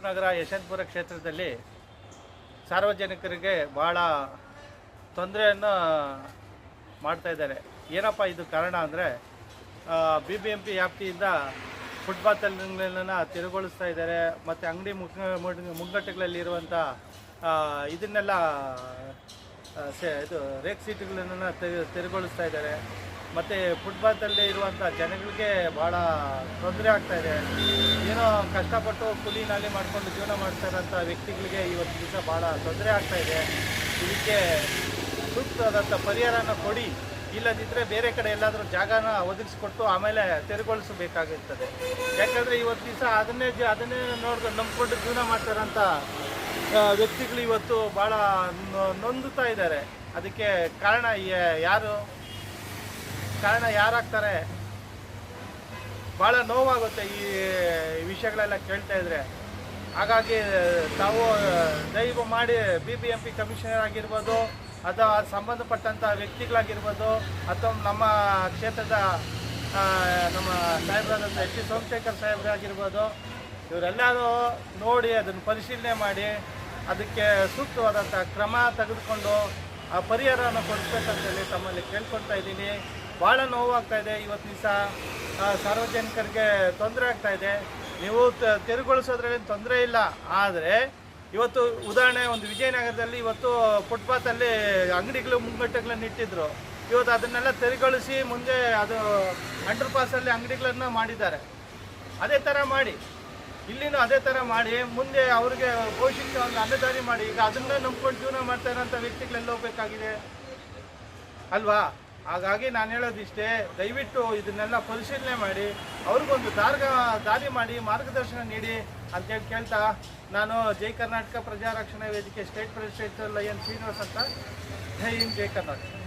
ನಗರ ಯಶವಂತಪುರ ಕ್ಷೇತ್ರದಲ್ಲಿ ಸಾರ್ವಜನಿಕರಿಗೆ ಭಾಳ ತೊಂದರೆಯನ್ನು ಮಾಡ್ತಾಯಿದ್ದಾರೆ. ಏನಪ್ಪ ಇದು ಕಾರಣ ಅಂದರೆ BBMP ವ್ಯಾಪ್ತಿಯಿಂದ ಫುಟ್ಪಾತಲ್ಗಳನ್ನ ತೆರವುಗೊಳಿಸ್ತಾ ಇದ್ದಾರೆ. ಮತ್ತು ಅಂಗಡಿ ಮುಗ್ಗಟ್ಟುಗಳಲ್ಲಿರುವಂಥ ಇದನ್ನೆಲ್ಲ ಇದು ರೇಕ್ ಸೀಟುಗಳನ್ನು ತೆರವುಗೊಳಿಸ್ತಾ ಇದ್ದಾರೆ. ಮತ್ತು ಫುಟ್ಪಾತಲ್ಲಿ ಇರುವಂಥ ಜನಗಳಿಗೆ ಭಾಳ ತೊಂದರೆ ಆಗ್ತಾಯಿದೆ. ಏನೋ ಕಷ್ಟಪಟ್ಟು ಕೂಲಿ ನಾಲಿ ಮಾಡಿಕೊಂಡು ಜೀವನ ಮಾಡ್ತಾ ಇರೋಂಥ ವ್ಯಕ್ತಿಗಳಿಗೆ ಇವತ್ತು ದಿವಸ ಭಾಳ ತೊಂದರೆ ಆಗ್ತಾಯಿದೆ. ಇದಕ್ಕೆ ಸೂಕ್ತವಾದಂಥ ಪರಿಹಾರನ ಕೊಡಿ, ಇಲ್ಲದಿದ್ದರೆ ಬೇರೆ ಕಡೆ ಎಲ್ಲಾದರೂ ಜಾಗನ ಒದಗಿಸ್ಕೊಟ್ಟು ಆಮೇಲೆ ತೆರವುಗೊಳಿಸಬೇಕಾಗಿರ್ತದೆ. ಯಾಕಂದರೆ ಇವತ್ತು ದಿವಸ ಅದನ್ನೇ ನಂಬಿಕೊಂಡು ಜೀವನ ಮಾಡ್ತಾರಂಥ ವ್ಯಕ್ತಿಗಳು ಇವತ್ತು ಭಾಳ ನೊಂದುತ್ತಾ ಇದ್ದಾರೆ. ಅದಕ್ಕೆ ಕಾರಣ ಯಾರಾಗ್ತಾರೆ? ಭಾಳ ನೋವಾಗುತ್ತೆ ಈ ವಿಷಯಗಳೆಲ್ಲ ಕೇಳ್ತಾ ಇದ್ರೆ. ಹಾಗಾಗಿ ತಾವು ದಯವು ಮಾಡಿ BBMP ಕಮಿಷನರ್ ಆಗಿರ್ಬೋದು ಅಥವಾ ಸಂಬಂಧಪಟ್ಟಂಥ ವ್ಯಕ್ತಿಗಳಾಗಿರ್ಬೋದು ಅಥವಾ ನಮ್ಮ ಕ್ಷೇತ್ರದ ನಮ್ಮ ಸಾಹೇಬರಾದಂಥ ಎಚ್ ಡಿ ಸೋಮಶೇಖರ್ ಸಾಹೇಬರಾಗಿರ್ಬೋದು, ಇವರೆಲ್ಲರೂ ನೋಡಿ ಅದನ್ನು ಪರಿಶೀಲನೆ ಮಾಡಿ ಅದಕ್ಕೆ ಸೂಕ್ತವಾದಂಥ ಕ್ರಮ ತೆಗೆದುಕೊಂಡು ಆ ಪರಿಹಾರವನ್ನು ಕೊಡಿಸ್ಬೇಕಂತೇಳಿ ತಮ್ಮಲ್ಲಿ ಕೇಳ್ಕೊಳ್ತಾ ಇದ್ದೀನಿ. ಭಾಳ ನೋವಾಗ್ತಾಯಿದೆ. ಇವತ್ತು ದಿವಸ ಸಾರ್ವಜನಿಕರಿಗೆ ತೊಂದರೆ ಆಗ್ತಾಯಿದೆ. ನೀವು ತೆರವುಗೊಳಿಸೋದ್ರಲ್ಲಿ ತೊಂದರೆ ಇಲ್ಲ, ಆದರೆ ಇವತ್ತು ಉದಾಹರಣೆ ಒಂದು ವಿಜಯನಗರದಲ್ಲಿ ಇವತ್ತು ಫುಟ್ಪಾತಲ್ಲಿ ಅಂಗಡಿಗಳು ಮುಗ್ಗಟ್ಟುಗಳನ್ನು ಇಟ್ಟಿದ್ರು. ಇವತ್ತು ಅದನ್ನೆಲ್ಲ ತೆರವುಗೊಳಿಸಿ ಮುಂದೆ ಅದು ಅಂಡರ್ ಪಾಸಲ್ಲಿ ಅಂಗಡಿಗಳನ್ನು ಮಾಡಿದ್ದಾರೆ. ಅದೇ ಥರ ಮಾಡಿ, ಇಲ್ಲಿನೂ ಅದೇ ಥರ ಮಾಡಿ ಮುಂದೆ ಅವ್ರಿಗೆ ಭವಿಷ್ಯಕ್ಕೆ ಒಂದು ಅನ್ನದಾರಿ ಮಾಡಿ. ಈಗ ಅದನ್ನೇ ನಂಬ್ಕೊಂಡು ಜೀವನ ಮಾಡ್ತಾ ಇರೋಂಥ ವ್ಯಕ್ತಿಗಳೆಲ್ಲ ಹೋಗ್ಬೇಕಾಗಿದೆ ಅಲ್ವಾ? ಹಾಗಾಗಿ ನಾನು ಹೇಳೋದಿಷ್ಟೇ, ದಯವಿಟ್ಟು ಇದನ್ನೆಲ್ಲ ಪರಿಶೀಲನೆ ಮಾಡಿ ಅವ್ರಿಗೊಂದು ದಾರಿ ಮಾಡಿ ಮಾರ್ಗದರ್ಶನ ನೀಡಿ ಅಂತೇಳಿ ಕೇಳ್ತಾ, ನಾನು ಜೈ ಕರ್ನಾಟಕ ಪ್ರಜಾರಕ್ಷಣಾ ವೇದಿಕೆ ಸ್ಟೇಟ್ ಪ್ರೆಸಿಡೆಂಟ್ ಲಯನ್ ಶ್ರೀನಿವಾಸ್ ಅಂತ. ಜೈ ಹಿಂದ್, ಜೈ ಕರ್ನಾಟಕ.